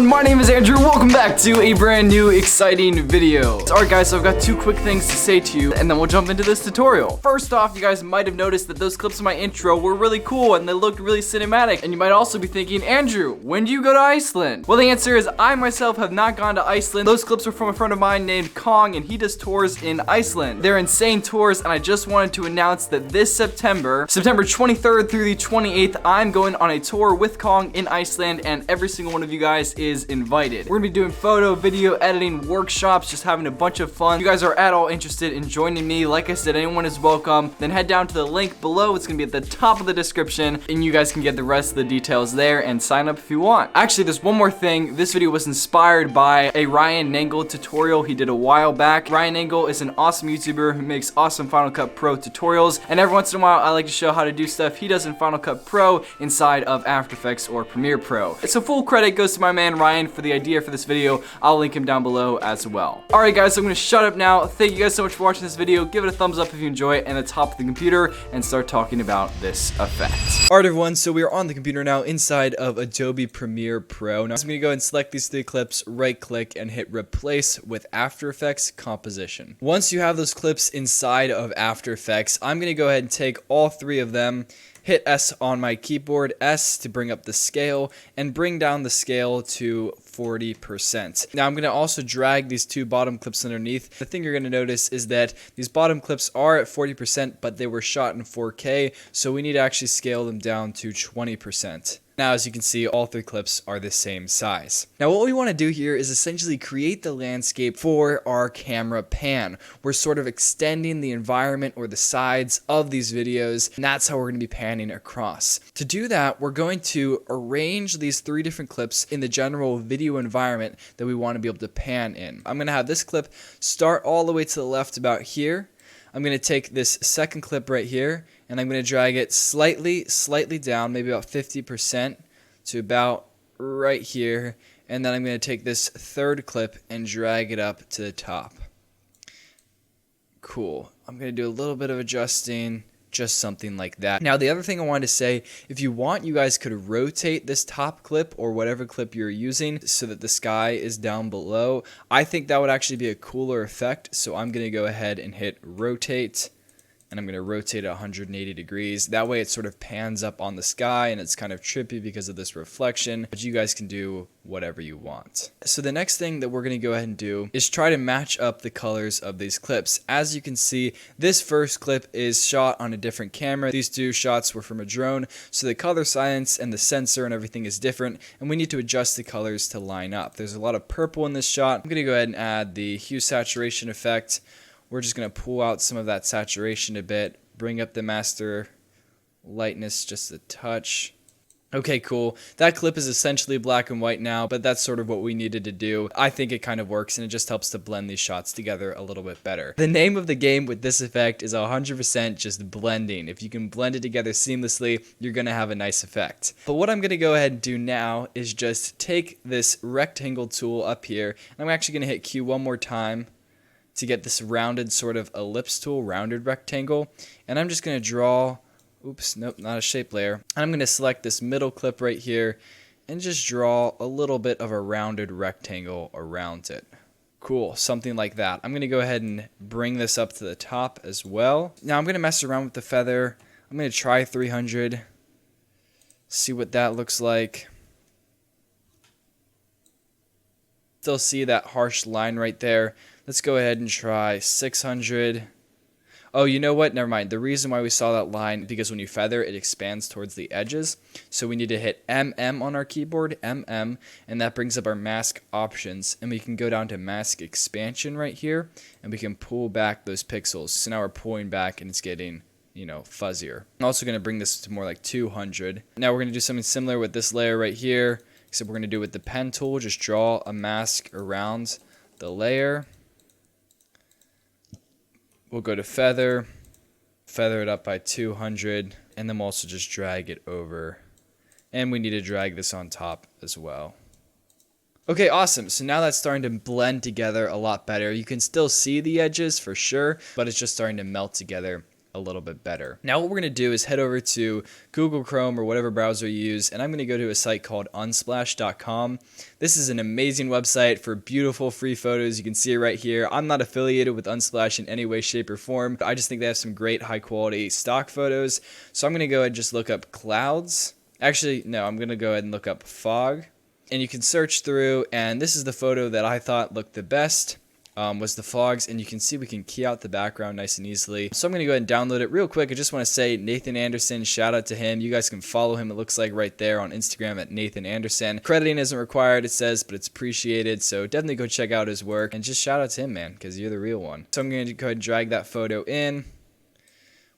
my name is Andrew. Welcome back to a brand new exciting video. Alright guys, so I've got two quick things to say to you and then we'll jump into this tutorial. First off, you guys might have noticed that those clips in my intro were really cool and they looked really cinematic. And you might also be thinking, Andrew, when do you go to Iceland? Well, the answer is I myself have not gone to Iceland. Those clips were from a friend of mine named Kong and he does tours in Iceland. They're insane tours and I just wanted to announce that this September 23rd through the 28th, I'm going on a tour with Kong in Iceland and every single one of you guys is invited. We're gonna be doing photo, video, editing, workshops, just having a bunch of fun. If you guys are at all interested in joining me, like I said, anyone is welcome. Then head down to the link below. It's gonna be at the top of the description and you guys can get the rest of the details there and sign up if you want. Actually, there's one more thing. This video was inspired by a Ryan Nangle tutorial he did a while back. Ryan Nangle is an awesome YouTuber who makes awesome Final Cut Pro tutorials, and every once in a while I like to show how to do stuff he does in Final Cut Pro inside of After Effects or Premiere Pro. So full credit goes to my man Ryan for the idea for this video. I'll link him down below as well. Alright guys, so I'm gonna shut up now. Thank you guys so much for watching this video. Give it a thumbs up if you enjoy it and let's hop to the computer and start talking about this effect. Alright everyone, so we are on the computer now inside of Adobe Premiere Pro. Now I'm gonna go ahead and select these three clips, right click and hit replace with After Effects composition. Once you have those clips inside of After Effects, I'm gonna go ahead and take all three of them, hit S on my keyboard, S to bring up the scale, and bring down the scale to 40%. Now I'm going to also drag these two bottom clips underneath. The thing you're going to notice is that these bottom clips are at 40%, but they were shot in 4K, so we need to actually scale them down to 20%. Now, as you can see, all three clips are the same size. Now, what we want to do here is essentially create the landscape for our camera pan. We're sort of extending the environment or the sides of these videos, and that's how we're going to be panning across. To do that, we're going to arrange these three different clips in the general video environment that we want to be able to pan in. I'm going to have this clip start all the way to the left about here. I'm going to take this second clip right here and I'm going to drag it slightly down, maybe about 50% to about right here. And then I'm going to take this third clip and drag it up to the top. Cool. I'm going to do a little bit of adjusting, just something like that. Now, the other thing I wanted to say, if you want, you guys could rotate this top clip or whatever clip you're using so that the sky is down below. I think that would actually be a cooler effect, so I'm going to go ahead and hit rotate. And I'm going to rotate it 180 degrees. That way it sort of pans up on the sky and it's kind of trippy because of this reflection, but you guys can do whatever you want. So the next thing that we're going to go ahead and do is try to match up the colors of these clips. As you can see, this first clip is shot on a different camera. These two shots were from a drone, so the color science and the sensor and everything is different, and we need to adjust the colors to line up. There's a lot of purple in this shot. I'm going to go ahead and add the hue saturation effect. We're just going to pull out some of that saturation a bit, bring up the master lightness just a touch. Okay, cool. That clip is essentially black and white now, but that's sort of what we needed to do. I think it kind of works and it just helps to blend these shots together a little bit better. The name of the game with this effect is 100% just blending. If you can blend it together seamlessly, you're going to have a nice effect. But what I'm going to go ahead and do now is just take this rectangle tool up here, and I'm actually going to hit Q one more time to get this rounded sort of ellipse tool, rounded rectangle. And I'm just going to draw, oops, nope, not a shape layer. And I'm going to select this middle clip right here and just draw a little bit of a rounded rectangle around it. Cool, something like that. I'm going to go ahead and bring this up to the top as well. Now I'm going to mess around with the feather. I'm going to try 300, see what that looks like. Still see that harsh line right there. Let's go ahead and try 600. Oh, you know what? Never mind. The reason why we saw that line is because when you feather, it expands towards the edges. So we need to hit MM on our keyboard, MM, and that brings up our mask options. And we can go down to mask expansion right here, and we can pull back those pixels. So now we're pulling back and it's getting, you know, fuzzier. I'm also going to bring this to more like 200. Now we're going to do something similar with this layer right here, except we're going to do it with the pen tool. Just draw a mask around the layer. We'll go to feather it up by 200, and then we'll also just drag it over. And we need to drag this on top as well. Okay, awesome. So now that's starting to blend together a lot better. You can still see the edges for sure, but it's just starting to melt together a a little bit better. Now what we're going to do is head over to Google Chrome or whatever browser you use, and I'm going to go to a site called unsplash.com. This is an amazing website for beautiful free photos. You can see it right here. I'm not affiliated with Unsplash in any way, shape, or form. I just think they have some great high quality stock photos. So I'm going to go ahead and just look up clouds. Actually, no, I'm going to go ahead and look up fog. And you can search through, and this is the photo that I thought looked the best. Was the fogs, and you can see we can key out the background nice and easily. So I'm going to go ahead and download it real quick. I just want to say Nathan Anderson, shout out to him. You guys can follow him, it looks like right there on Instagram at Nathan Anderson. Crediting isn't required, it says, but it's appreciated. So definitely go check out his work, and just shout out to him, man, because you're the real one. So I'm going to go ahead and drag that photo in.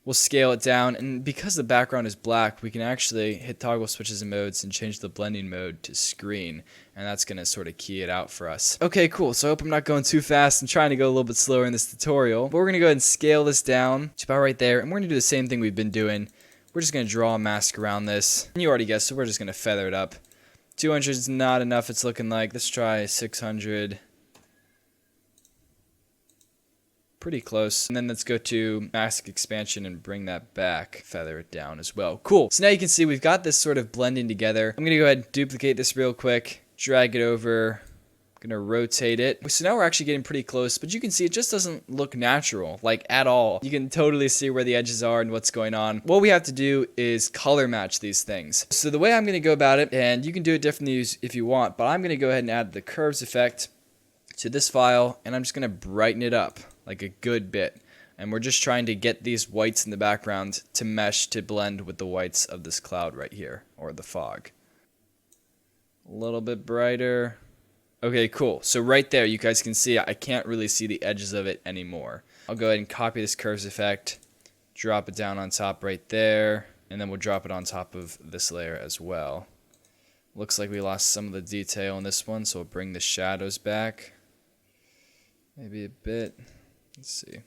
We'll scale it down, and because the background is black, we can actually hit toggle switches and modes and change the blending mode to screen, and that's going to sort of key it out for us. Okay, cool. So I hope I'm not going too fast. I'm trying to go a little bit slower in this tutorial, but we're going to go ahead and scale this down to about right there, and we're going to do the same thing we've been doing. We're just going to draw a mask around this, and you already guessed, so we're just going to feather it up. 200 is not enough, it's looking like. Let's try 600. Pretty close. And then let's go to mask expansion and bring that back. Feather it down as well. Cool. So now you can see we've got this sort of blending together. I'm going to go ahead and duplicate this real quick. Drag it over. I'm going to rotate it. So now we're actually getting pretty close, but you can see it just doesn't look natural, like at all. You can totally see where the edges are and what's going on. What we have to do is color match these things. So the way I'm going to go about it, and you can do it differently if you want, but I'm going to go ahead and add the curves effect to this file, and I'm just going to brighten it up like a good bit, and we're just trying to get these whites in the background to mesh, to blend with the whites of this cloud right here, or the fog. A little bit brighter. Okay, cool. So right there you guys can see I can't really see the edges of it anymore. I'll go ahead and copy this curves effect, drop it down on top right there, and then we'll drop it on top of this layer as well. Looks like we lost some of the detail in this one, so we'll bring the shadows back maybe a bit. Let's see.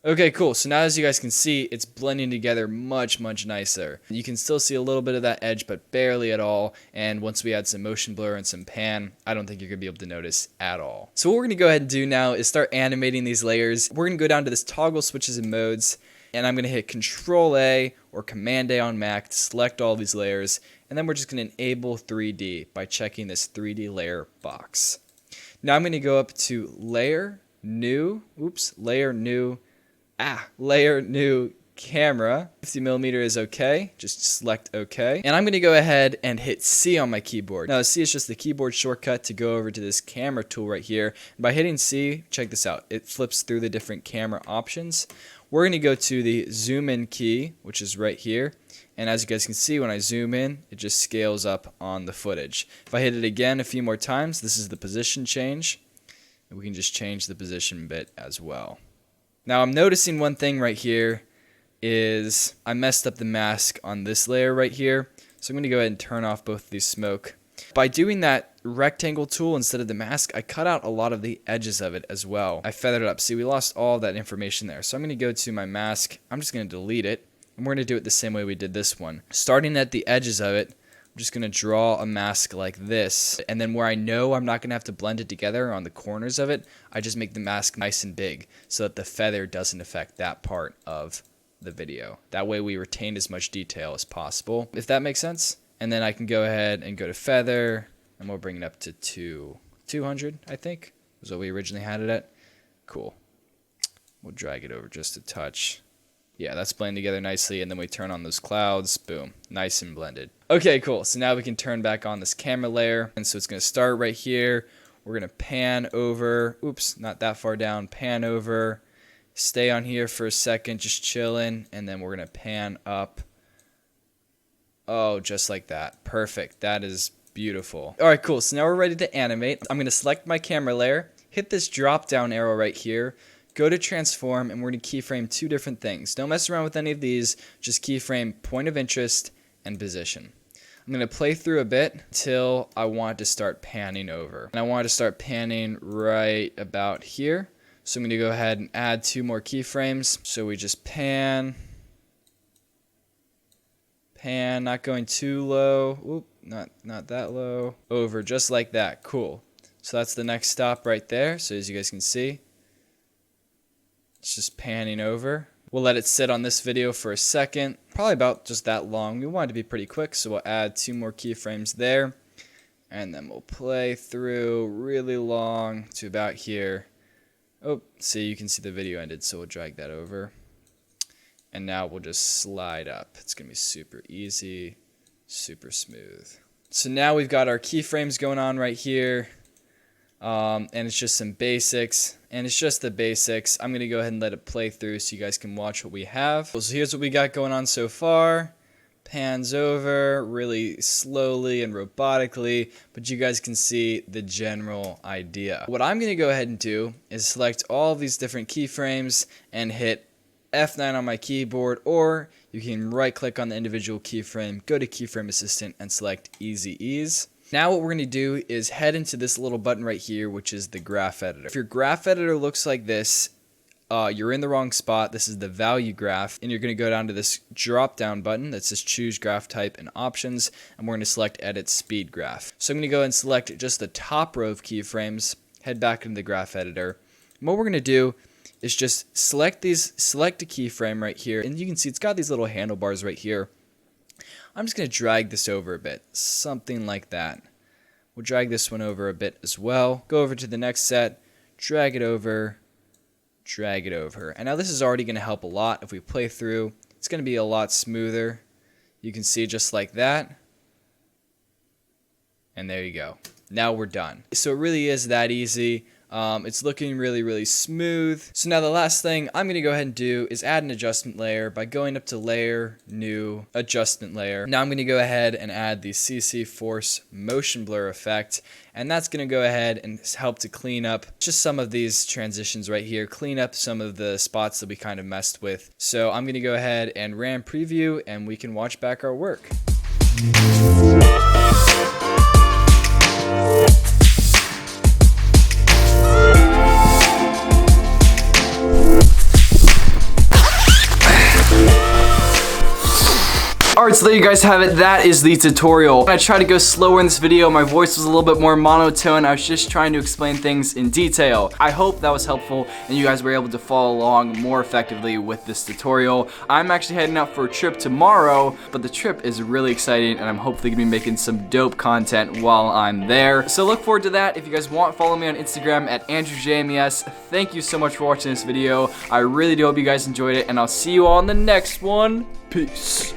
Okay, cool. So now as you guys can see, it's blending together much, much nicer. You can still see a little bit of that edge, but barely at all. And once we add some motion blur and some pan, I don't think you're going to be able to notice at all. So what we're going to go ahead and do now is start animating these layers. We're going to go down to this toggle switches and modes, and I'm going to hit Control A or Command A on Mac to select all these layers. And then we're just going to enable 3D by checking this 3D layer box. Now I'm going to go up to Layer, New, Layer, New, Camera. 50mm is okay, just select OK. And I'm going to go ahead and hit C on my keyboard. Now C is just the keyboard shortcut to go over to this camera tool right here. And by hitting C, check this out, it flips through the different camera options. We're going to go to the zoom in key, which is right here. And as you guys can see, when I zoom in, it just scales up on the footage. If I hit it again a few more times, this is the position change. And we can just change the position bit as well. Now I'm noticing one thing right here is I messed up the mask on this layer right here. So I'm going to go ahead and turn off both of these smoke. By doing that rectangle tool instead of the mask, I cut out a lot of the edges of it as well. I feathered it up. See, we lost all that information there. So I'm going to go to my mask. I'm just going to delete it. And we're going to do it the same way we did this one. Starting at the edges of it, I'm just going to draw a mask like this. And then where I know I'm not going to have to blend it together on the corners of it, I just make the mask nice and big so that the feather doesn't affect that part of the video. That way we retain as much detail as possible, if that makes sense. And then I can go ahead and go to feather, and we'll bring it up to 200, I think, was what we originally had it at. Cool. We'll drag it over just a touch. Yeah, that's blending together nicely, and then we turn on those clouds. Boom. Nice and blended. Okay, cool. So now we can turn back on this camera layer. And so it's going to start right here. We're going to pan over. Oops, not that far down. Pan over. Stay on here for a second, just chilling. And then we're going to pan up. Oh, just like that. Perfect. That is beautiful. All right, cool. So now we're ready to animate. I'm going to select my camera layer. Hit this drop down arrow right here. Go to transform, and we're going to keyframe two different things. Don't mess around with any of these. Just keyframe point of interest and position. I'm going to play through a bit until I want to start panning over. And I want to start panning right about here. So I'm going to go ahead and add 2 more keyframes. So we just pan, not going too low. Oop, not that low. Over, just like that. Cool. So that's the next stop right there. So as you guys can see, It's just panning over. We'll let it sit on this video for a second, probably about just that long. We want it to be pretty quick, so we'll add 2 more keyframes there. And then we'll play through really long to about here. Oh, see, you can see the video ended, so we'll drag that over. And now we'll just slide up. It's going to be super easy, super smooth. So now we've got our keyframes going on right here. And it's just some basics. And it's just the basics. I'm going to go ahead and let it play through so you guys can watch what we have. So here's what we got going on so far. Pans over really slowly and robotically, but you guys can see the general idea. What I'm going to go ahead and do is select all of these different keyframes and hit F9 on my keyboard, or you can right click on the individual keyframe, go to Keyframe Assistant and select Easy Ease. Now what we're going to do is head into this little button right here, which is the graph editor. If your graph editor looks like this, you're in the wrong spot. This is the value graph, and you're going to go down to this drop down button that says choose graph type and options, and we're going to select edit speed graph. So I'm going to go and select just the top row of keyframes, head back into the graph editor. And what we're going to do is just select a keyframe right here, and you can see it's got these little handlebars right here. I'm just going to drag this over a bit, something like that. We'll drag this one over a bit as well. Go over to the next set, drag it over, drag it over. And now this is already going to help a lot. If we play through, it's going to be a lot smoother. You can see just like that. And there you go. Now we're done. So it really is that easy. It's looking really, really smooth. So now the last thing I'm going to go ahead and do is add an adjustment layer by going up to Layer, New, Adjustment Layer. Now I'm going to go ahead and add the CC Force Motion Blur effect, and that's going to go ahead and help to clean up just some of these transitions right here, clean up some of the spots that we kind of messed with. So I'm going to go ahead and RAM preview, and we can watch back our work. Alright, so there you guys have it. That is the tutorial. I tried to go slower in this video. My voice was a little bit more monotone. I was just trying to explain things in detail. I hope that was helpful and you guys were able to follow along more effectively with this tutorial. I'm actually heading out for a trip tomorrow, but the trip is really exciting and I'm hopefully going to be making some dope content while I'm there. So look forward to that. If you guys want, follow me on Instagram at AndrewJMES. Thank you so much for watching this video. I really do hope you guys enjoyed it, and I'll see you all in the next one. Peace.